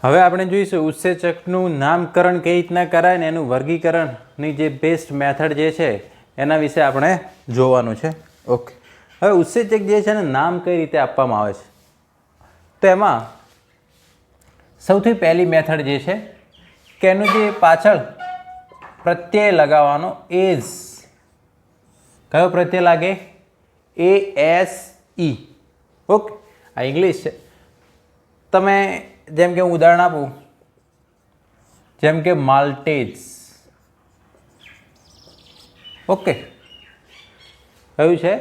હવે આપણે જોઈશું ઉત્સેચકનું નામકરણ કઈ રીતના કરાય ને એનું વર્ગીકરણની જે બેસ્ટ મેથડ જે છે એના વિશે આપણે જોવાનું છે. ઓકે, હવે ઉત્સેચક જે છે ને નામ કઈ રીતે આપવામાં આવે છે, તો એમાં સૌથી પહેલી મેથડ જે છે કે એનું જે પાછળ પ્રત્યય લગાવવાનો એઝ, કયો પ્રત્યય લાગે? ASE. ઓકે, આ ઇંગ્લિશ છે. તમે જેમ કે હું ઉદાહરણ આપું, જેમ કે માલ્ટેઝ. ઓકે, કયું છે?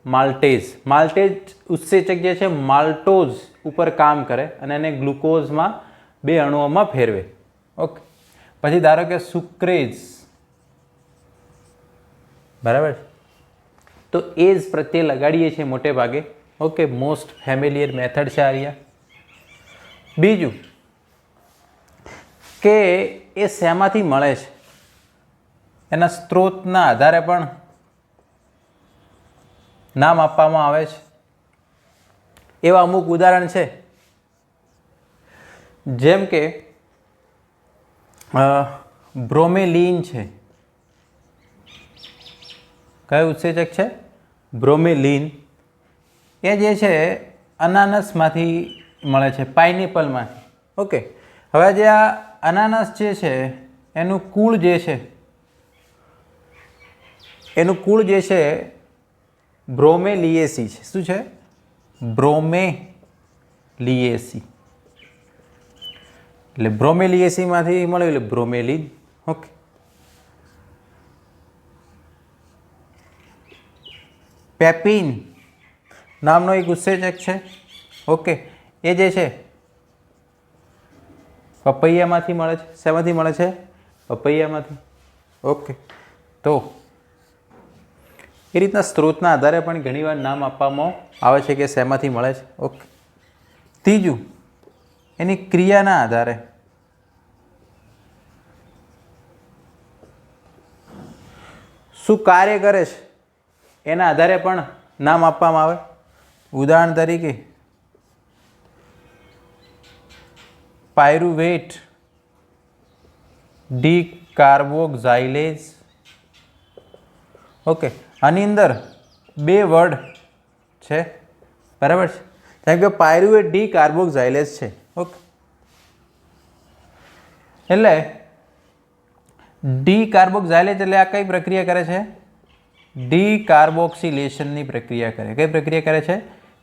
માલ્ટેઝ. માલ્ટેઝ ઉત્સેચક જે છે માલ્ટોઝ ઉપર કામ કરે અને એને ગ્લુકોઝમાં 2 અણુઓમાં ફેરવે. ઓકે, પછી ધારો કે સુક્રેઝ, બરાબર. તો એઝ પ્રત્યે લગાડીએ છીએ મોટે ભાગે. ઓકે, મોસ્ટ ફેમિલિયર મેથડ છે આ. બીજું કે એ શેમાંથી મળે છે એના સ્ત્રોતના આધારે પણ નામ આપવામાં આવે છે. એવા અમુક ઉદાહરણ છે, જેમ કે બ્રોમેલિન છે. કયું ઉત્સેચક છે? બ્રોમેલિન. એ જે છે અનાનસમાંથી મળે છે, પાઇનેપલમાંથી. ઓકે, હવે જે આ અનાનસ જે છે એનું કુળ જે છે બ્રોમેલિયેસી છે. શું છે? બ્રોમેલિયેસી. એટલે બ્રોમેલિયેસીમાંથી મળ્યું એટલે બ્રોમેલિન. ઓકે, પેપિન નામનો એક ઉત્સેચક છે. ઓકે, એ જે છે પપૈયામાંથી મળે છે. શેમાંથી મળે છે? પપૈયામાંથી. ઓકે, તો એ રીતના સ્ત્રોતના આધારે પણ ઘણીવાર નામ આપવામાં આવે છે કે શેમાંથી મળે છે. ઓકે, ત્રીજું એની ક્રિયાના આધારે. શું કાર્ય કરે છે એના આધારે પણ નામ આપવામાં આવે. ઉદાહરણ તરીકે પાયરુવેટ ડીકાર્બોક્સાઇલેઝ. ઓકે, આની અંદર 2 વર્ડ છે, બરાબર છે. જેમ કે પાયરુવેટ ડીકાર્બોક્સાઇલેઝ છે. ઓકે, એટલે ડીકાર્બોક્સાઇલેઝ એટલે આ કઈ પ્રક્રિયા કરે છે? ડીકાર્બોક્સિલેશનની પ્રક્રિયા કરે. કઈ પ્રક્રિયા કરે છે?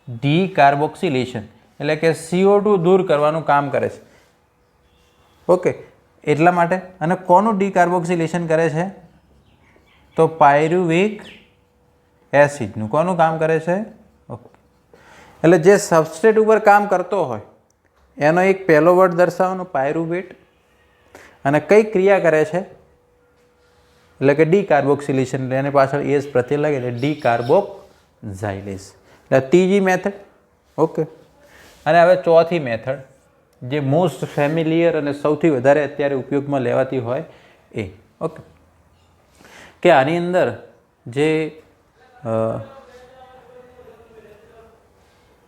ડીકાર્બોક્સિલેશન. એટલે કે CO2 દૂર કરવાનું કામ કરે છે. ઓકે, એટલા માટે. અને કોનું ડીકાર્બોક્સિલેશન કરે છે? તો પાયરુવેટ એસિડનું. કોનું કામ કરે છે? ઓકે, એટલે જે સબસ્ટ્રેટ ઉપર કામ કરતો હોય એનો એક પહેલો વર્ડ દર્શાવવાનો પાયરુવેટ, અને કઈ ક્રિયા કરે છે એટલે કે ડીકાર્બોક્સિલેશન. એટલે એની પાછળ એસ પ્રત્યય લાગે એટલે ડીકાર્બોક્સાઇલેઝ. એટલે ત્રીજી મેથડ. ઓકે, અને હવે ચોથી મેથડ જે મોસ્ટ ફેમિલિયર અને સૌથી વધારે અત્યારે ઉપયોગમાં લેવાતી હોય એ. ઓકે, કે આની અંદર જે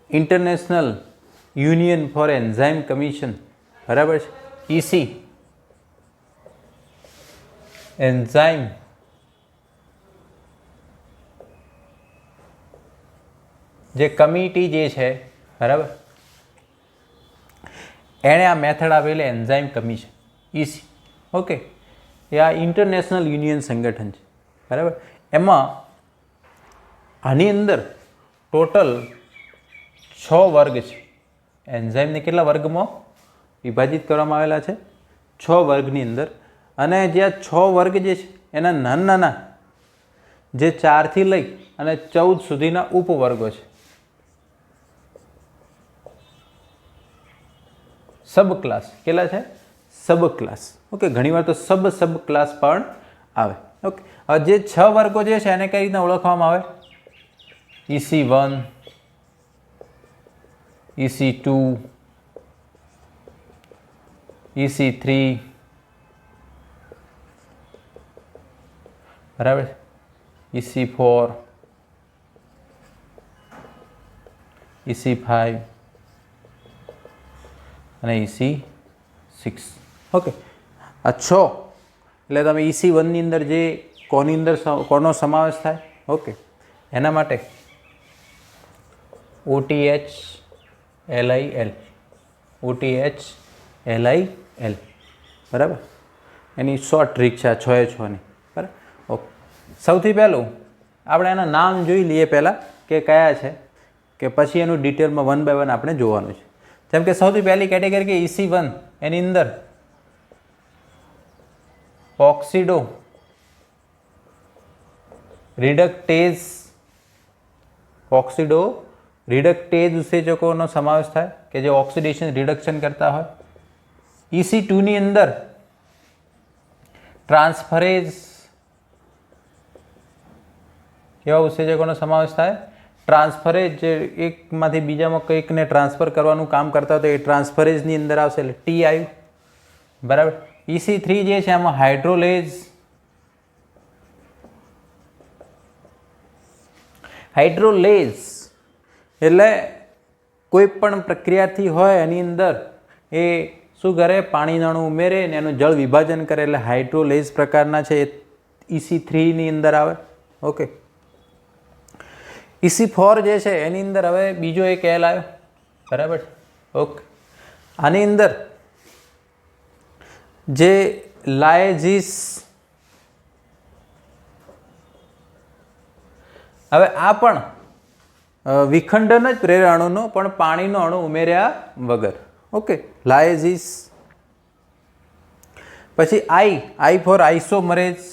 international union for enzyme commission, બરાબર છે, EC, એન્ઝાઇમ જે કમિટી જે છે, બરાબર, એણે આ મેથડ આપેલી એન્ઝાઇમ કમિશન EC. ઓકે, એ આ ઇન્ટરનેશનલ યુનિયન સંગઠન છે, બરાબર. એમાં આની અંદર ટોટલ 6 વર્ગ છે. એન્ઝાઇમને કેટલા વર્ગમાં વિભાજિત કરવામાં આવેલા છે? 6 વર્ગની અંદર. અને જે આ 6 વર્ગ જે છે એના નાના નાના જે 4 થી લઈ અને 14 સુધીના ઉપવર્ગો છે. સબ ક્લાસ. કેટલા છે? સબ ક્લાસ. ઓકે, ઘણીવાર તો સબ ક્લાસ પણ આવે. ઓકે, હવે જે 6 વર્ગો જે છે એને કઈ રીતના ઓળખવામાં આવે? EC1, EC2, EC3, બરાબર, EC4, EC5 અને EC6. 6. ઓકે, આ 6 એટલે તમે EC1ની અંદર જે કોની અંદર કોનો સમાવેશ થાય? ઓકે, એના માટે OTH LIL, OTH LIL, બરાબર. એની શોર્ટ ટ્રીક છે આ 6 એ 6ની, બરાબર. ઓકે, સૌથી પહેલું આપણે એના નામ જોઈ લઈએ પહેલાં કે કયા છે, કે પછી એનું ડિટેલમાં 1 by 1 આપણે જોવાનું છે. જેમ કે સૌથી પહેલી કેટેગરી કે EC1, એની અંદર ઓક્સિડો રિડક્ટેઝ ઉત્સેચકોનો સમાવેશ થાય કે જે ઓક્સિડેશન રિડક્શન કરતા હોય. EC2ની અંદર ટ્રાન્સફરેઝ કેવા ઉત્સેચકોનો સમાવેશ થાય? ટ્રાન્સફરેઝ જે એકમાંથી બીજામાં કંઈકને ટ્રાન્સફર કરવાનું કામ કરતા હોય તો એ ટ્રાન્સફરેઝની અંદર આવશે એટલે T આવ્યું, બરાબર. EC3 જે છે આમાં હાઇડ્રોલેઝ એટલે કોઈ પણ પ્રક્રિયાથી હોય એની અંદર એ શું કરે? પાણીનું અણુ ઉમેરે ને એનું જળ વિભાજન કરે એટલે હાઇડ્રોલેઝ પ્રકારના છે એ EC3ની અંદર આવે. ઓકે, EC4 જે છે એની અંદર હવે બીજો એક એલ આવ્યો, બરાબર. ઓકે, આની અંદર જે લાયઝીસ, હવે આ પણ વિખંડન જ પ્રેરે અણુનો પણ પાણીનો અણુ ઉમેર્યા વગર. ઓકે, લાયઝીસ. પછી I ફોર આઇસોમરેઝ,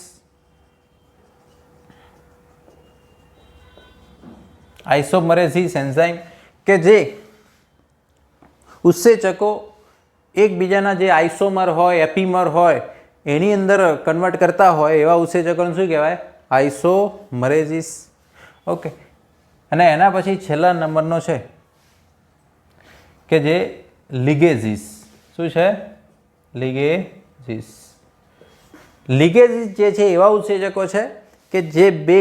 આઇસોમરેઝિસ એન્ઝાઇમ કે જે ઉત્સેચકો એકબીજાના જે આઇસોમર હોય, એપીમર હોય એની અંદર કન્વર્ટ કરતા હોય એવા ઉત્સેચકોને શું કહેવાય? આઇસોમરેઝિસ. ઓકે, અને એના પછી છેલ્લા નંબરનો છે કે જે લિગેઝિસ. શું છે? લિગેઝિસ. લિગેઝિસ જે છે એવા ઉત્સેચકો છે કે જે બે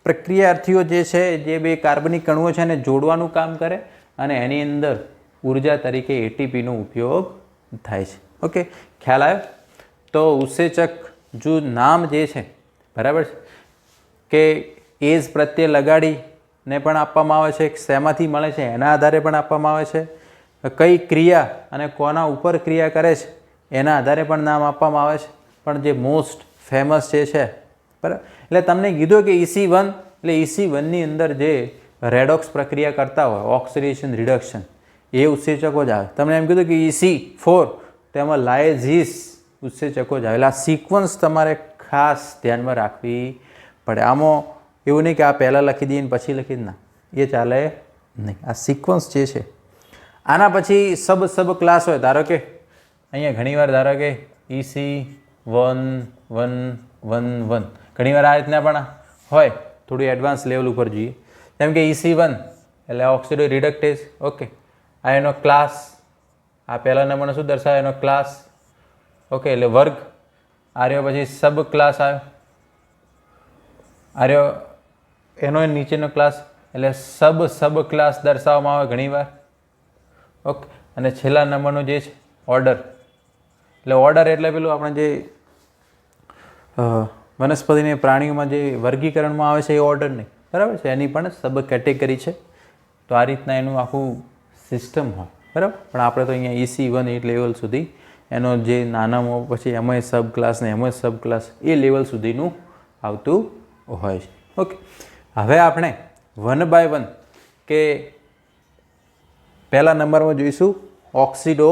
પ્રક્રિયાર્થીઓ જે છે, જે બે કાર્બનિક અણુઓ છે એને જોડવાનું કામ કરે અને એની અંદર ઉર્જા તરીકે ATPનો ઉપયોગ થાય છે. ઓકે, ખ્યાલ આવ્યો? તો ઉત્સેચક જો નામ જે છે, બરાબર છે, કે એઝ પ્રત્યે લગાડીને પણ આપવામાં આવે છે, શેમાંથી મળે છે એના આધારે પણ આપવામાં આવે છે, કઈ ક્રિયા અને કોના ઉપર ક્રિયા કરે છે એના આધારે પણ નામ આપવામાં આવે છે. પણ જે મોસ્ટ ફેમસ જે છે, બરાબર, એટલે તમને કીધું કે EC1 એટલે EC1ની અંદર જે રેડોક્સ પ્રક્રિયા કરતા હોય, ઓક્સિડેશન રિડક્શન, એ ઉત્સેચકો જ આવે. તમને એમ કીધું કે EC4 તેમાં લાયઝીસ ઉત્સેચકો જ આવે. એટલે આ સિક્વન્સ તમારે ખાસ ધ્યાનમાં રાખવી પડે. આમાં એવું નહીં કે આ પહેલાં લખી દઈએ ને પછી લખી દે, ના, એ ચાલે નહીં. આ સિક્વન્સ જે છે આના પછી સબ ક્લાસ હોય. ધારો કે અહીંયા ઘણીવાર ધારો કે EC1 ઘણીવાર આ રીતના પણ હોય, થોડું એડવાન્સ લેવલ ઉપર જોઈએ. જેમ કે EC1 એટલે ઓક્સિડો રિડક્ટેઝ. ઓકે, આ એનો ક્લાસ, આ પહેલા નંબરનો શું દર્શાવે? એનો ક્લાસ. ઓકે, એટલે વર્ગ. આ રહ્યો પછી સબ ક્લાસ આવ્યો, આ રહ્યો એનો નીચેનો ક્લાસ એટલે સબ ક્લાસ દર્શાવવામાં આવે ઘણીવાર. ઓકે, અને છેલ્લા નંબરનું જે છે ઓર્ડર. એટલે ઓર્ડર એટલે પેલું આપણે જે વનસ્પતિને પ્રાણીઓમાં જે વર્ગીકરણમાં આવે છે એ ઓર્ડર નહીં, બરાબર છે, એની પણ સબ કેટેગરી છે. તો આ રીતના એનું આખું સિસ્ટમ હોય, બરાબર. પણ આપણે તો અહીંયા EC1 એ લેવલ સુધી એનો જે નાનામાં પછી એમાં સબ ક્લાસ ને એમાં સબ ક્લાસ એ લેવલ સુધીનું આવતું હોય છે. ઓકે, હવે આપણે 1 by 1 કે પહેલા નંબરમાં જોઈશું ઓક્સિડો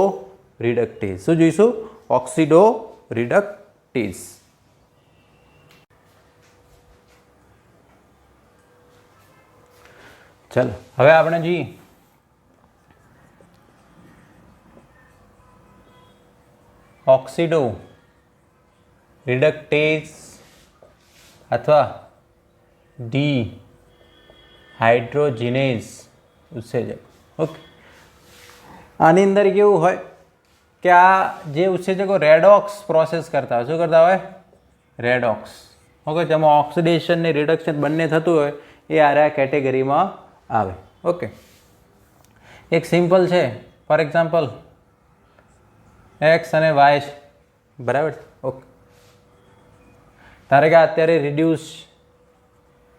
રિડક્ટેઝ. શું જોઈશું? ઓક્સિડો રિડક્ટેઝ. ચાલો હવે આપણે જોઈએ ઓક્સિડો રિડક્ટેઝ અથવા ડિહાઇડ્રોજિનેઝ ઉત્સેચક. ઓકે, આની અંદર કેવું હોય કે આ જે ઉત્સેચકો રેડોક્સ પ્રોસેસ કરતા હોય, શું કરતા હોય? રેડોક્સ. ઓકે, જેમાં ઓક્સિડેશન ને રિડક્શન બંને થતું હોય એ આ કેટેગરીમાં આવે. ઓકે, એક સિમ્પલ છે. ફોર એક્ઝામ્પલ એક્સ અને વાય છે, બરાબર છે. ઓકે, ધારો કે અત્યારે રિડ્યુસ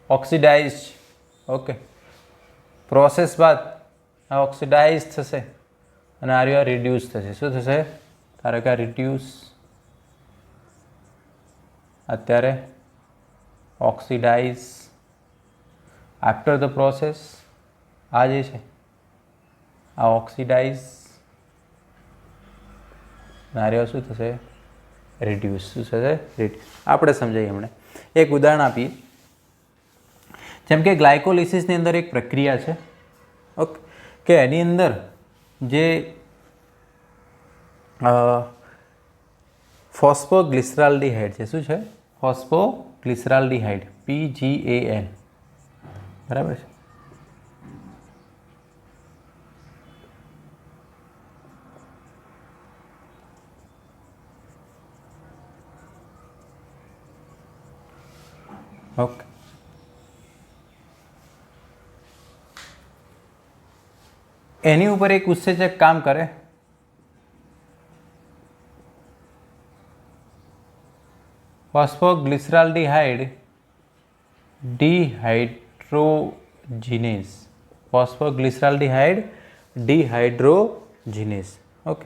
ઓક્સિડાઇઝ, ઓકે, પ્રોસેસ બાદ આ ઓક્સિડાઇઝ થશે અને આ રિડ્યુસ થશે. શું થશે? ધારો કે આ રિડ્યુસ અત્યારે ઓક્સિડાઇઝ આફ્ટર ધ પ્રોસેસ, આ જે છે આ ઓક્સિડાઇઝ નારિયો શું થશે? રિડ્યુસ. શું થશે? રિડ્યુસ. આપણે સમજાવીએ હમણાં એક ઉદાહરણ આપીએ. જેમ કે ગ્લાયકોલિસિસની અંદર એક પ્રક્રિયા છે, ઓકે, કે એની અંદર જે ફોસ્ફોગ્લિસરાલ્ડિહાઇડ છે. શું છે? ફોસ્ફોગ્લિસરાલ્ડિહાઇડ, PGAN, બરાબર છે. ઓકે, એની ઉપર એક ઉત્સેચક કામ કરે. ફોસ્ફોગ્લિસરાલ્ડિહાઇડ ડિહાઇડ્રોજિનેઝ, ફોસ્ફોગ્લિસરાલ્ડિહાઇડ ડિહાઇડ્રોજિનેઝ. ઓકે,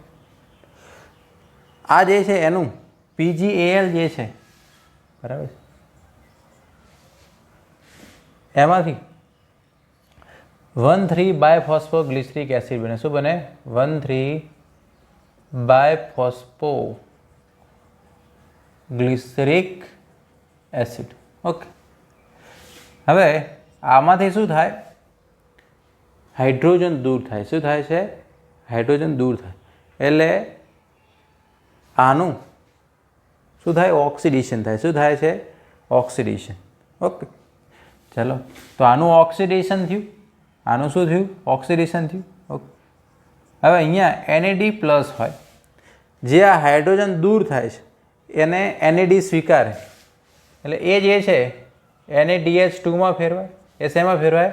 આ જે છે એનું PGAL જે છે, બરાબર, એમાંથી 1,3-બાયફોસ્ફોગ્લિસરિક એસિડ બને. શું બને? 1,3-બાયફોસ્ફોગ્લિસરિક એસિડ. ઓકે, હવે આમાંથી શું થાય? હાઇડ્રોજન દૂર થાય. શું થાય છે? હાઇડ્રોજન દૂર થાય. એટલે આનું શું થાય? ઓક્સિડેશન થાય. શું થાય છે? ઓક્સિડેશન. ઓકે, ચાલો, તો આનું ઓક્સિડેશન થયું, આનું શું થયું? ઓક્સિડેશન થયું. ઓકે, હવે અહીંયા NAD+ હોય, જે આ હાઇડ્રોજન દૂર થાય છે એને NAD સ્વીકારે, એટલે એ જે છે NADH2માં ફેરવાય. એ શેમાં ફેરવાય?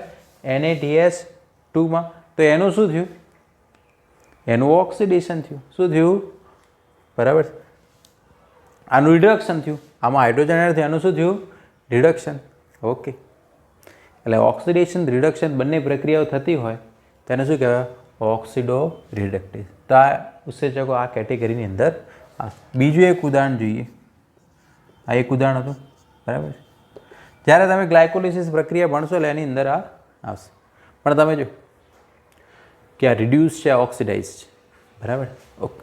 NADH2માં. તો એનું શું થયું? એનું ઓક્સિડેશન થયું. શું થયું? બરાબર, આનું રિડક્શન થયું. આમાં હાઇડ્રોજન એડ થયું, આનું શું થયું? રિડક્શન. ઓકે, એટલે ઓક્સિડેશન રિડક્શન બંને પ્રક્રિયાઓ થતી હોય તેને શું કહેવાય? ઓક્સિડો રિડક્ટેઝ. તો આ ઉત્સેચકો આ કેટેગરીની અંદર આવશે. બીજું એક ઉદાહરણ જોઈએ. આ એક ઉદાહરણ હતું, બરાબર. જ્યારે તમે ગ્લાયકોલિસિસ પ્રક્રિયા ભણશો એટલે એની અંદર આ આવશે. પણ તમે જો કે આ રિડ્યુસ છે, ઓક્સિડાઇઝ છે, બરાબર. ઓકે,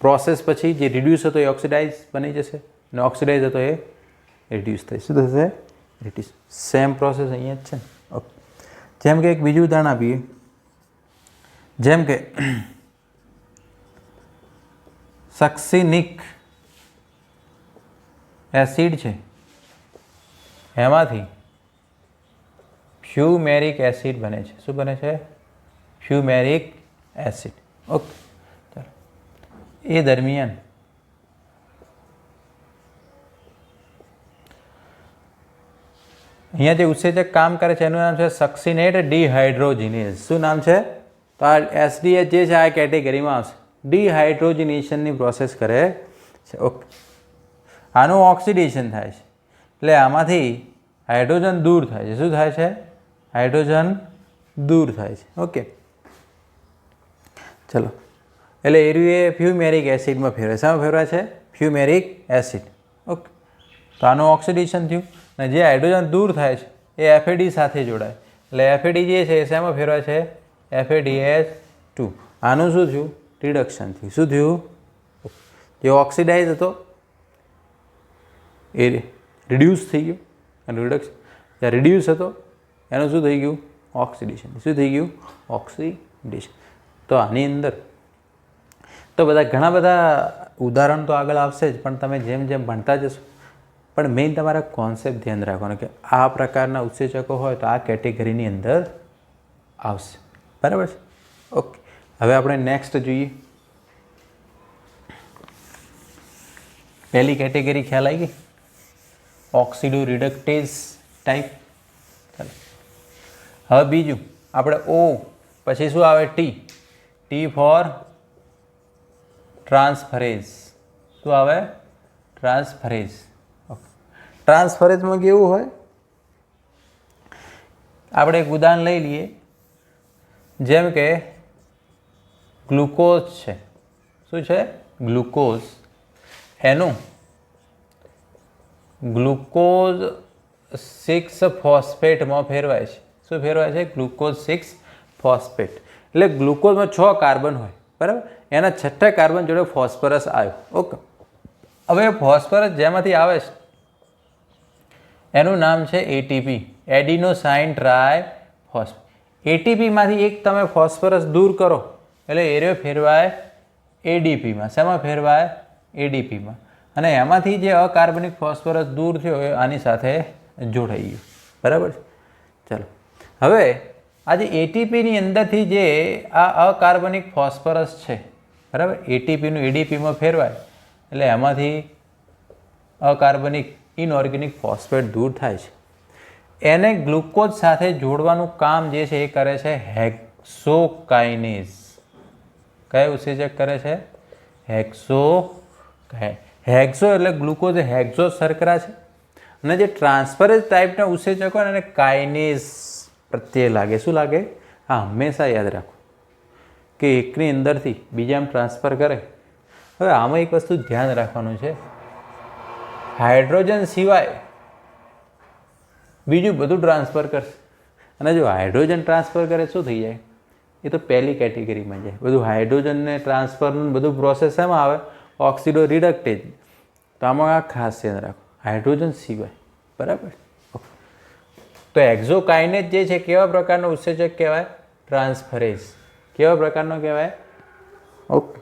પ્રોસેસ પછી જે રિડ્યુસ હતો એ ઓક્સિડાઇઝ બની જશે અને ઓક્સિડાઇઝ હતો એ રિડ્યુસ થઈ. શું થશે? રિડ્યુસ. સેમ પ્રોસેસ અહીંયા જ છે ને. ઓકે, જેમ કે એક બીજું ઉદાહરણ આપીએ. જેમ કે સક્સિનિક એસિડ છે, એમાંથી ફ્યુમેરિક એસિડ બને છે. શું બને છે? ફ્યુમેરિક એસિડ. ઓકે, ચાલો, એ દરમિયાન અહીંયા જે ઉત્સેચક કામ કરે છે એનું નામ છે સક્સિનેટ ડિહાઇડ્રોજિનેઝ. શું નામ છે? તો આ SDH જે છે આ કેટેગરીમાં આવશે. ડિહાઇડ્રોજિનેશનની પ્રોસેસ કરે છે. ઓકે, આનું ઓક્સિડેશન થાય છે એટલે આમાંથી હાઇડ્રોજન દૂર થાય છે. શું થાય છે? હાઇડ્રોજન દૂર થાય છે. ઓકે, ચલો, એટલે એરિયું એ ફ્યુમેરિક એસિડમાં ફેરવાય. શામાં ફેરવાય છે? ફ્યુમેરિક એસિડ. ઓકે, તો આનું ઓક્સિડેશન થયું અને જે હાઇડ્રોજન દૂર થાય છે એ FAD સાથે જોડાય એટલે FAD જે છે એ શેમાં ફેરવાય છે? FADH2. આનું શું થયું? રિડક્શન થયું. શું થયું? જે ઓક્સિડાઇઝ હતો એ રિડ્યુસ થઈ ગયો અને રિડક્શન, જે રિડ્યુસ હતો એનું શું થઈ ગયું? ઓક્સિડેશન. શું થઈ ગયું? ઓક્સિડેશન. તો આની અંદર તો બધા ઘણા બધા ઉદાહરણ તો આગળ આવશે જ, પણ તમે જેમ જેમ ભણતા જશો પણ મેઇન તમારા કોન્સેપ્ટ ધ્યાન રાખવાનો કે આ પ્રકારના ઉત્સેચકો હોય તો આ કેટેગરીની અંદર આવશે. બરાબર છે? ઓકે, હવે આપણે નેક્સ્ટ જોઈએ. પહેલી કેટેગરી ખ્યાલ આવી ગઈ, ઓક્સિડો રિડક્ટેઝ ટાઈપ. ચાલો, હવે બીજું આપણે O પછી શું આવે? T. T for transferase. શું આવે? ટ્રાન્સફરેઝ. ઓકે, ટ્રાન્સફરેઝમાં કેવું હોય? આપણે એક ઉદાહરણ લઈ લઈએ. જેમ કે ગ્લુકોઝ છે. શું છે? ગ્લુકોઝ. એનું ગ્લુકોઝ 6 ફોસ્ફેટમાં ફેરવાય છે. શું ફેરવાય છે? Glucose 6 phosphate. એટલે ગ્લુકોઝમાં 6 કાર્બન હોય, બરાબર? એના 6થા કાર્બન જોડે ફોસ્ફરસ આવ્યો. ઓકે, હવે ફોસ્ફરસ જેમાંથી આવે છે એનું નામ છે એટીપી, એડિનોસાઇન ટ્રાય ફોસ્ફેટ. એટીપીમાંથી એક તમે ફોસ્ફરસ દૂર કરો એટલે એરિયો ફેરવાય એડીપીમાં. શેમાં ફેરવાય? એડીપીમાં. અને એમાંથી જે અકાર્બનિક ફોસ્ફરસ દૂર થયો એ આની સાથે જોડાઈ ગયું, બરાબર છે? ચાલો, હવે આ જે એટીપીની અંદરથી જે આ અકાર્બનિક ફોસ્ફરસ છે, બરાબર, એટીપીનું એડીપીમાં ફેરવાય એટલે એમાંથી અકાર્બનિક ઇનઓર્ગેનિક ફોસ્ફેટ દૂર થાય છે. એને ગ્લુકોઝ સાથે જોડવાનું કામ જે છે એ કરે છે હેક્સોકાઇનેઝ. કયો ઉત્સેચક કરે છે? હેક્સો એટલે ગ્લુકોઝ હેક્સો શર્કરા છે. અને જે ટ્રાન્સફરેઝ ટાઈપના ઉત્સેચકો હોય એને કાઇનેઝ પ્રત્યે લાગે. શું લાગે? હા, હંમેશા યાદ રાખો કે એકની અંદરથી બીજામાં ટ્રાન્સફર કરે. હવે આમાં એક વસ્તુ ધ્યાન રાખવાનું છે, હાઇડ્રોજન સિવાય બીજું બધું ટ્રાન્સફર કરશે. અને જો હાઇડ્રોજન ટ્રાન્સફર કરે શું થઈ જાય? એ તો પહેલી કેટેગરીમાં જાય. બધું હાઇડ્રોજનને ટ્રાન્સફરનું બધું પ્રોસેસ એમાં આવે, ઓક્સિડો રિડક્ટેજ. તો આમાં આ ખાસ ધ્યાન રાખો, હાઇડ્રોજન સિવાય, બરાબર? તો એક્ઝોકાઇનેઝ જે છે કેવા પ્રકારનો ઉત્સેચક કહેવાય? ટ્રાન્સફરેઝ. કેવા પ્રકારનો કહેવાય? ઓકે,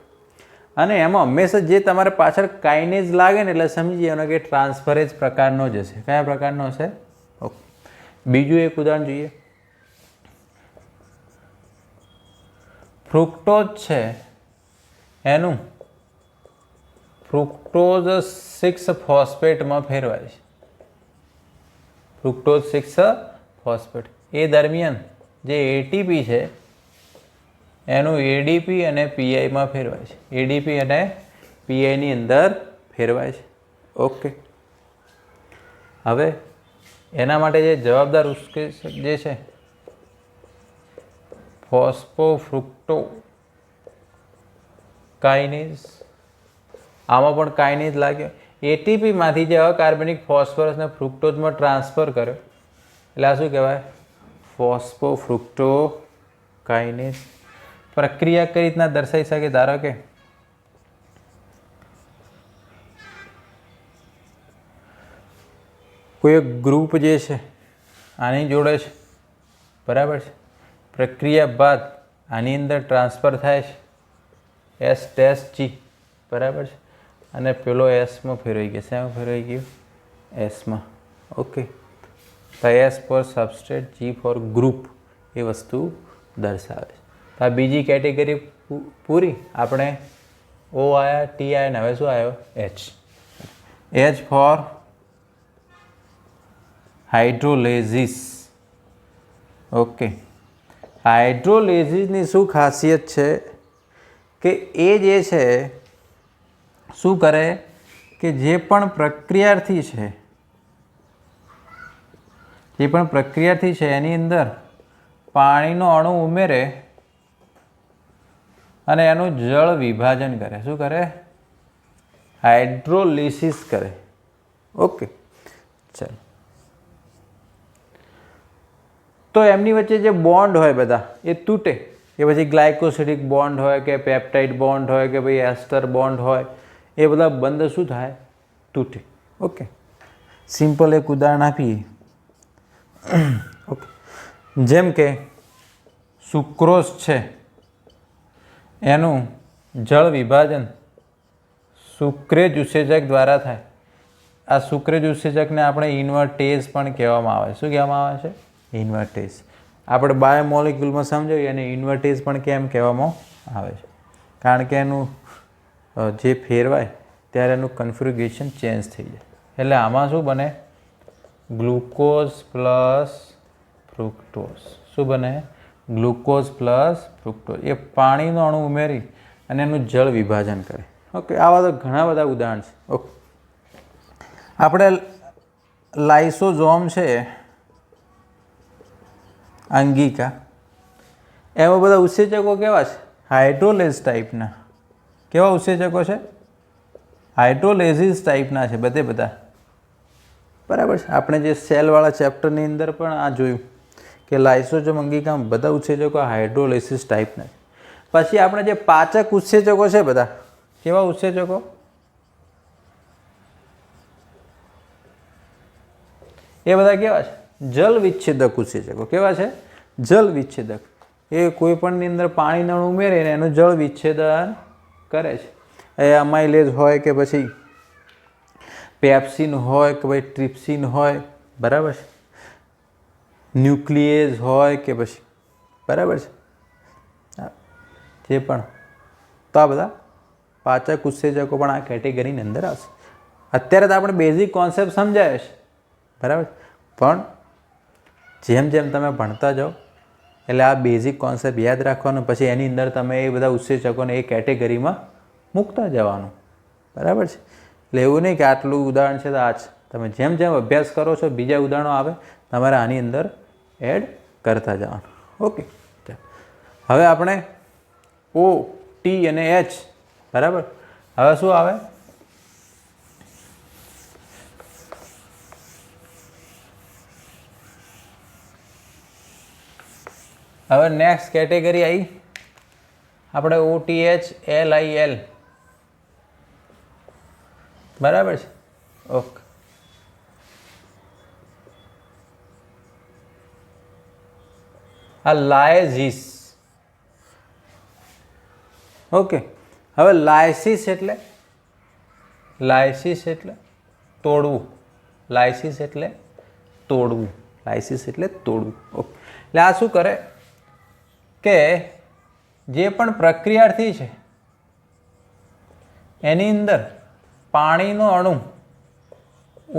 અને એમાં હંમેશા જે તમારે પાછળ કાઇનેઝ લાગે ને એટલે સમજી જવાનું કે ટ્રાન્સફરેઝ પ્રકારનો જ હશે. કયા પ્રકારનો હશે? ઓકે, બીજું એક ઉદાહરણ જોઈએ. ફ્રુક્ટોઝ છે એનું ફ્રુક્ટોઝ 6 ફોસ્ફેટમાં ફેરવાય છે. Fructose 6 phosphate. એ દરમિયાન જે એટીપી છે એનું એડીપી અને પીઆઈમાં ફેરવાય છે. એડીપી અને પીઆઈની અંદર ફેરવાય છે. ઓકે, હવે એના માટે જે જવાબદાર ઉત્સેચક જે છે ફોસ્ફોફ્રુક્ટો કાઇનેઝ. આમાં પણ કાઇનેઝ લાગ્યો. એટીપીમાંથી જે અકાર્બનિક ફોસ્ફરસને ફ્રુક્ટોઝમાં ટ્રાન્સફર કર્યો એટલે આ શું કહેવાય? ફોસ્ફોફ્રુક્ટો કાઇનેઝ. પ્રક્રિયા કઈ રીતના દર્શાવી શકે? ધારો કે કોઈ એક ગ્રુપ જે છે આની જોડે છે, બરાબર છે? પ્રક્રિયા બાદ આની અંદર ટ્રાન્સફર થાય છે S-G, બરાબર છે? અને પેલો એસમાં ફેરવાઈ ગયો. શેમાં ફેરવાઈ ગયું? એસમાં. ઓકે, તો S for substrate, G for group એ વસ્તુ દર્શાવે છે. તો આ બીજી કેટેગરી પૂરી. આપણે O આવ્યા, T આવ્યા ને હવે શું આવ્યો? H. H for hydrolase. Okay, હાઇડ્રોલેઝિસની શું ખાસિયત છે કે એ જે છે શું કરે કે જે પણ પ્રક્રિયાથી છે એની અંદર પાણીનો અણુ ઉમેરે અને એનું જળ વિભાજન કરે. શું કરે? હાઇડ્રોલિસિસ કરે. ઓકે, ચાલો. તો એમની વચ્ચે જે બોન્ડ હોય બધા એ તૂટે. કે પછી ગ્લાયકોસિડિક બોન્ડ હોય કે પેપ્ટાઇડ બોન્ડ હોય કે ભાઈ એસ્ટર બોન્ડ હોય, એ બધા બંધ શું થાય? તૂટે. ઓકે, સિમ્પલ એક ઉદાહરણ આપીએ. ઓકે, જેમ કે સુક્રોઝ છે એનું જળ વિભાજન સુક્રેજ ઉત્સેચક દ્વારા થાય. આ સુક્રેજ ઉત્સેચકને આપણે ઇન્વર્ટેઝ પણ કહેવામાં આવે. શું કહેવામાં આવે છે? ઇન્વર્ટેઝ. આપણે બાયોમોલિક્યુલમાં સમજાવીએ અને ઇન્વર્ટેઝ પણ કેમ કહેવામાં આવે છે? કારણ કે એનું જે ફેરવાય ત્યારે એનું કન્ફિગ્યુરેશન ચેન્જ થઈ જાય. એટલે આમાં શું બને? Glucose plus fructose. શું બને? Glucose plus fructose. એ પાણીનો અણુ ઉમેરી અને એનું જળ વિભાજન કરે. ઓકે, આવા તો ઘણા બધા ઉદાહરણ છે. ઓકે, આપણે લાઇસોઝોમ છે, અંગિકા, એમાં બધા ઉત્સેચકો કેવા છે? હાઇડ્રોલેઝ ટાઈપના. કેવા ઉત્સેચકો છે? હાઇડ્રોલેઝિસ ટાઈપના છે બધે બધા. બરાબર છે. આપણે જે સેલવાળા ચેપ્ટરની અંદર પણ આ જોયું કે લાઇસોઝોમ અંગિકામાં બધા ઉત્સેચકો હાઇડ્રોલેઝિસ ટાઈપના છે. પછી આપણે જે પાચક ઉત્સેચકો છે બધા, કેવા ઉત્સેચકો? એ બધા કેવા છે? જલ વિચ્છેદક ઉત્સેચકો. કેવા છે? જલ વિચ્છેદક. એ કોઈ પણની અંદર પાણીનો અણુ ઉમેરીને એનું જળ વિચ્છેદન કરે છે. એ અમાઇલેઝ હોય કે પછી પેપ્સિન હોય કે ભાઈ ટ્રિપ્સિન હોય, બરાબર છે, ન્યુક્લિયેઝ હોય કે પછી, બરાબર છે, જે પણ. તો આ બધા પાચક ઉત્સેચકો પણ આ કેટેગરીની અંદર આવશે. અત્યારે તો આપણે બેઝિક કોન્સેપ્ટ સમજાય છે, બરાબર, પણ જેમ જેમ તમે ભણતા જાઓ એટલે આ બેઝિક કોન્સેપ્ટ યાદ રાખવાનો, પછી એની અંદર તમે એ બધા ઉત્સેચકોને એ કેટેગરીમાં મૂકતા જવાનું, બરાબર છે. એટલે એવું નહીં કે આટલું ઉદાહરણ છે તો આ જ. તમે જેમ જેમ અભ્યાસ કરો છો બીજા ઉદાહરણો આવે તમારે આની અંદર એડ કરતા જવાનું. ઓકે, હવે આપણે ઓ, ટી અને એચ, બરાબર. હવે શું આવે? હવે નેક્સ્ટ કેટેગરી આવી આપણે OTH LIL, બરાબર છે. ઓકે, આ લાયઝિસ. ઓકે, હવે લાયસિસ એટલે તોડવું. લાયસિસ એટલે તોડવું. લાયસિસ એટલે તોડવું. ઓકે, એટલે આ શું કરે કે જે પણ પ્રક્રિયાર્થી છે એની અંદર પાણીનો અણુ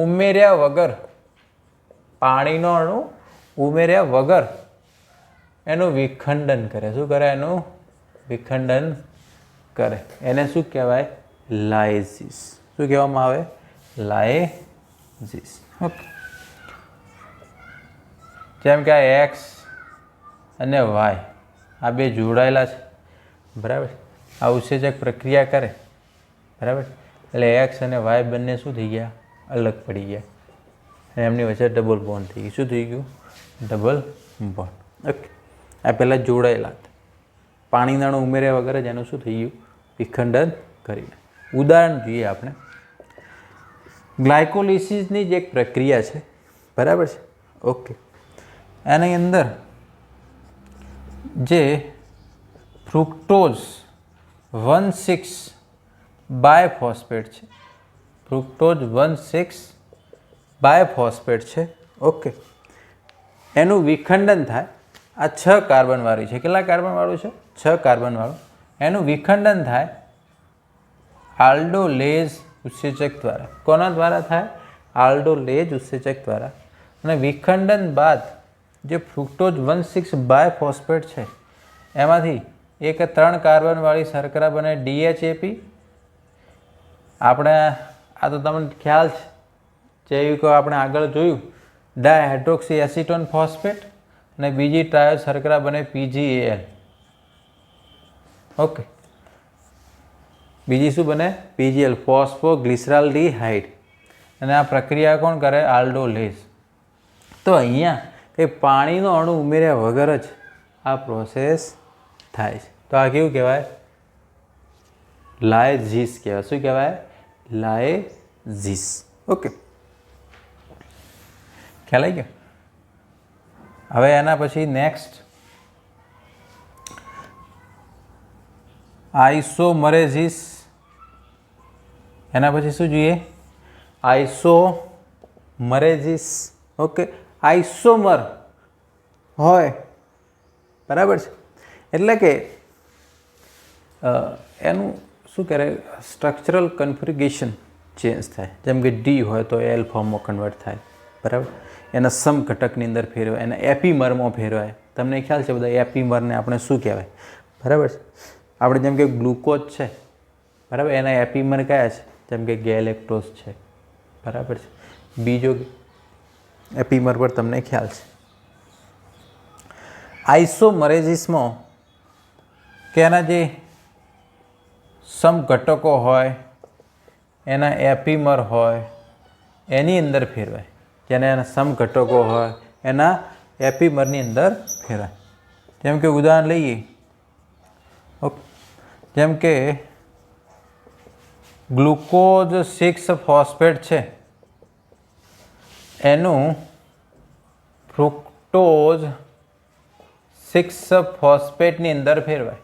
ઉમેર્યા વગર એનું વિખંડન કરે. શું કરે? એનું વિખંડન કરે. એને શું કહેવાય? લાયઝિસ. શું કહેવામાં આવે? લાયઝિસ. ઓકે, જેમ કે આ એક્સ અને વાય આ બે જોડાયેલા છે, બરાબર. આ ઉત્સેચક પ્રક્રિયા કરે, બરાબર, એટલે એક્સ અને વાય બંને શું થઈ ગયા? અલગ પડી ગયા. અને એમની વચ્ચે ડબલ બોન્ડ થઈ ગયું. શું થઈ ગયું? Double bond. ઓકે, આ પહેલાં જોડાયેલા હતા. પાણીના અણુ ઉમેર્યા વગર જ એનું શું થઈ ગયું? વિખંડન કરીને. ઉદાહરણ જોઈએ આપણે. ગ્લાયકોલિસિસની જ એક પ્રક્રિયા છે, બરાબર છે. ઓકે, એની અંદર જે ફ્રુક્ટોઝ 1,6 બાયફોસ્ફેટ છે, ફ્રુક્ટોઝ 1,6 બાયફોસ્ફેટ છે. ઓકે, એનું વિખંડન થાય. આ 6 કાર્બનવાળી છે. કેટલા કાર્બનવાળું છે? 6 કાર્બનવાળું. એનું વિખંડન થાય આલ્ડોલેઝ ઉત્સેચક દ્વારા. કોના દ્વારા થાય? આલ્ડોલેઝ ઉત્સેચક દ્વારા. અને વિખંડન બાદ જે ફ્રુક્ટોઝ 1,6 બાયફોસ્ફેટ છે એમાંથી એક 3 કાર્બનવાળી શર્કરા બને DHAP. આપણે આ તો તમને ખ્યાલ છે, જેવી કે આપણે આગળ જોયું ડાયહાઇડ્રોક્સી એસિટોન ફોસ્ફેટ, અને બીજી ટ્રાયો શર્કરા બને PgAl. ઓકે, બીજી શું બને? PgAl, ફોસ્ફોગ્લિસરાલ્ડિહાઇડ. અને આ પ્રક્રિયા કોણ કરે? આલ્ડોલેઝ. તો અહીંયા કે પાણીનો અણુ ઉમેર્યા વગર જ આ પ્રોસેસ થાય છે. તો આ કેવું કહેવાય? લાયઝિસ કહેવાય. શું કહેવાય? લાયઝિસ. ઓકે, ખ્યાલ આવી ગયો? હવે એના પછી નેક્સ્ટ આઇસોમરેઝિસ. એના પછી શું જોઈએ? આઇસોમરેઝિસ. ઓકે, આઇસોમર હોય, બરાબર છે, એટલે કે એનું શું કહેવાય? સ્ટ્રક્ચરલ કન્ફિગ્યુરેશન ચેન્જ થાય. જેમ કે ડી હોય તો એલ ફોર્મમાં કન્વર્ટ થાય, બરાબર. એના સમ ઘટકની અંદર ફેરવાય, એના એપીમરમાં ફેરવાય. તમને ખ્યાલ છે બધા એપીમરને આપણે શું કહેવાય? બરાબર છે. આપણે જેમ કે ગ્લુકોઝ છે, બરાબર. એના એપીમર કયા છે? જેમ કે ગેલેક્ટોઝ છે, બરાબર છે. બીજો એપીમર પર તમને ખ્યાલ છે. આઇસોમરેઝિસમાં કે એના જે સમઘટકો હોય એના એપીમર હોય એની અંદર ફેરવાય. જેને એના સમઘટકો હોય એના એપીમરની અંદર ફેરવાય. જેમ કે ઉદાહરણ લઈએ, ઓકે, જેમ કે ગ્લુકોઝ 6 ફોસ્ફેટ છે એનું ફ્રુક્ટોઝ 6 ફોસ્ફેટની અંદર ફેરવાય.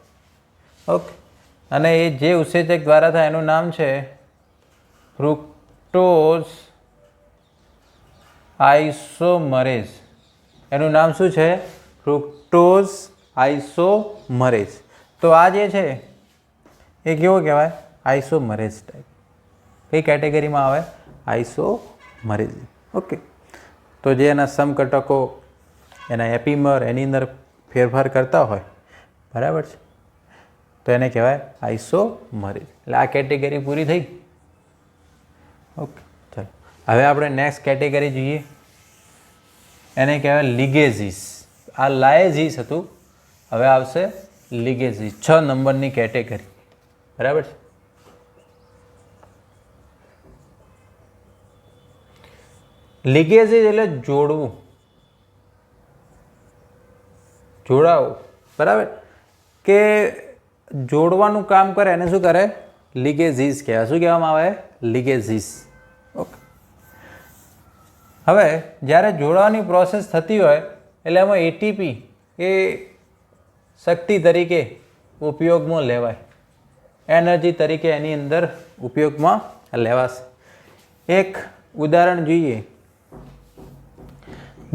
ઓકે, અને એ જે ઉત્સેચક દ્વારા થાય એનું નામ છે ફ્રુક્ટોઝ આઇસોમરેઝ. એનું નામ શું છે? ફ્રુક્ટોઝ આઇસોમરેઝ. તો આ જે છે એ કેવો કહેવાય? આઇસોમરેઝ ટાઈપ. કઈ કેટેગરીમાં આવે? આઇસોમરેઝ. ઓકે, તો જે એના સમઘટકો એના એપીમર એની અંદર ફેરફાર કરતા હોય, બરાબર છે, તો એને કહેવાય આઇસોમરેઝ. એટલે આ કેટેગરી પૂરી થઈ. ઓકે, ચાલો હવે આપણે નેક્સ્ટ કેટેગરી જોઈએ. એને કહેવાય લિગેઝિસ. આ લાયઝિસ હતું, હવે આવશે લિગેઝિસ. 6 નંબરની કેટેગરી, બરાબર છે. લિગેઝિસ એટલે જોડવું, જોડાવું, બરાબર. કે જોડવાનું કામ કરે એને શું કરે? લિગેઝિસ કહેવાય. શું કહેવામાં આવે? લિગેઝિસ. ઓકે, હવે જ્યારે જોડવાની પ્રોસેસ થતી હોય એટલે એમાં એટીપી એ શક્તિ તરીકે ઉપયોગમાં લેવાય, એનર્જી તરીકે એની અંદર ઉપયોગમાં લેવાશે. એક ઉદાહરણ જોઈએ.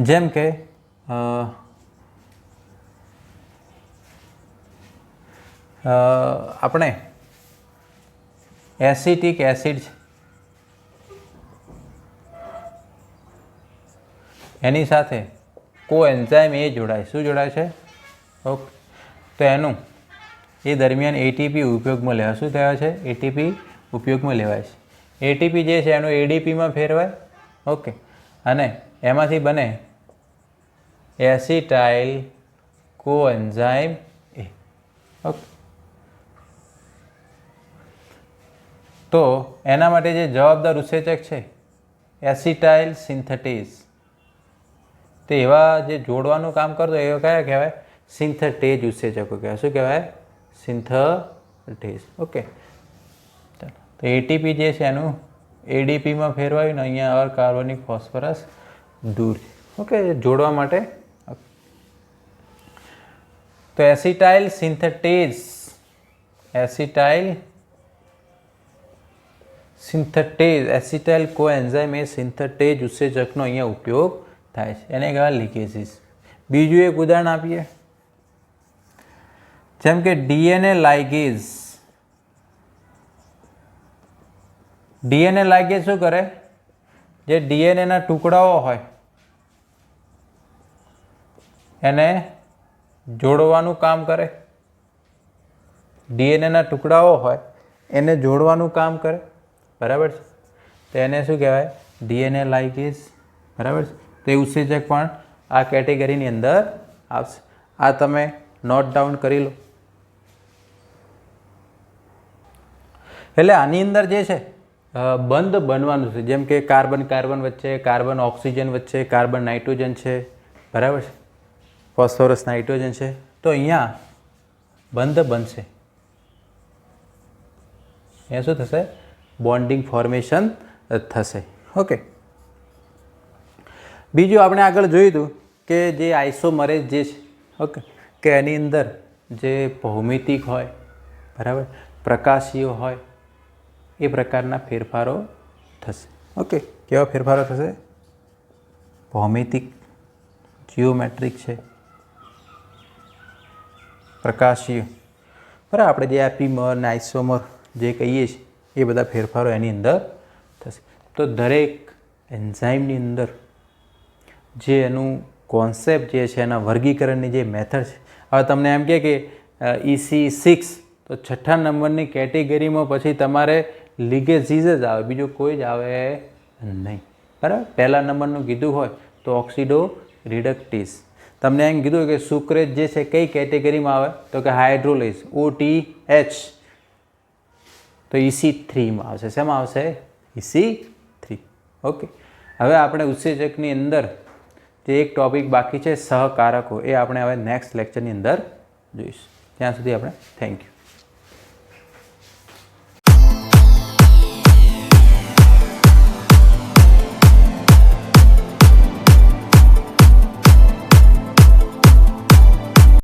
જેમ કે આપણે એસિટિક એસિડ છે એની સાથે કોએન્ઝાઇમ એ જોડાય. શું જોડાય છે? ઓકે, તો એનું એ દરમિયાન એટીપી ઉપયોગમાં લેવાય. શું થયા છે? એટીપી ઉપયોગમાં લેવાય છે. એટીપી જે છે એનું એડીપીમાં ફેરવાય. ઓકે, અને એમાંથી બને એસિટાઇલ કોએન્ઝાઇમ એ. ઓકે, તો એના માટે જે જવાબદાર ઉત્સેચક છે એસિટાઇલ સિન્થેટેઝ. તો એવા જે જોડવાનું કામ કરતો એવા કયા કહેવાય? સિન્થેટેઝ ઉત્સેચકો કહેવાય. શું કહેવાય? સિન્થેટેઝ. ઓકે, ચાલો. તો એટીપી જે છે એનું એડીપીમાં ફેરવાયું ને અહીંયા કાર્બનિક ફોસ્ફરસ દૂર. ઓકે, જોડવા માટે. તો એસિટાઇલ સિન્થેટેઝ, એસિટાઇલ કોએન્ઝાઇમ એ સિન્થેટેઝ ઉત્સેચકનો અહીંયા ઉપયોગ થાય છે. એને કહેવાય લિગેઝિસ. બીજું એક ઉદાહરણ આપીએ. જેમ કે ડીએનએ લાઇગેઝ. ડીએનએ લાઇગેઝ શું કરે? જે ડીએનએના ટુકડાઓ હોય એને જોડવાનું કામ કરે. ડીએનએના ટુકડાઓ હોય એને જોડવાનું કામ કરે, બરાબર છે. તો એને શું કહેવાય? ડીએનએ લાઇગેઝ, બરાબર છે. તો એ ઉત્સેચક પણ આ કેટેગરીની અંદર આવશે. આ તમે નોટ ડાઉન કરી લો. એટલે આની અંદર જે છે બંધ બનવાનું છે. જેમ કે કાર્બન કાર્બન વચ્ચે, કાર્બન ઓક્સિજન વચ્ચે, કાર્બન નાઇટ્રોજન છે, બરાબર છે, ફોસ્ફરસ નાઇટ્રોજન છે. તો અહીંયા બંધ બનશે. અહીંયા શું થશે? બોન્ડિંગ ફોર્મેશન થશે. ઓકે, બીજું આપણે આગળ જોયું હતું કે જે આઇસોમરેઝ જે છે, ઓકે, કે એની અંદર જે ભૌમિતિક હોય, બરાબર, પ્રકાશીય હોય, એ પ્રકારના ફેરફારો થશે. ઓકે, કેવા ફેરફારો થશે? ભૌમિતિક, જીઓમેટ્રિક છે, પ્રકાશીય, બરાબર. આપણે જે એપીમર ને આઇસોમર જે કહીએ છીએ એ બધા ફેરફારો એની અંદર થશે. તો દરેક એન્ઝાઇમની અંદર જે એનું કોન્સેપ્ટ જે છે એના વર્ગીકરણની જે મેથડ છે. હવે તમને એમ કે EC6 તો છઠ્ઠા નંબરની કેટેગરીમાં પછી તમારે લિગેસીસ જ આવે, બીજું કોઈ જ આવે નહીં. બરાબર. પહેલા નંબરનું કીધું હોય તો ઓક્સિડો રિડક્ટીસ. તમને એમ કીધું કે સુક્રેજ જે છે કઈ કેટેગરીમાં આવે તો કે હાઇડ્રોલેઝ OTH, તો EC3માં આવશે. શેમાં આવશે? EC3. ઓકે. હવે આપણે ઉત્સેચકની અંદર જે એક ટોપિક બાકી છે સહકારકો, એ આપણે હવે નેક્સ્ટ લેક્ચરની અંદર જોઈશું. ત્યાં સુધી આપણે થેન્ક યુ.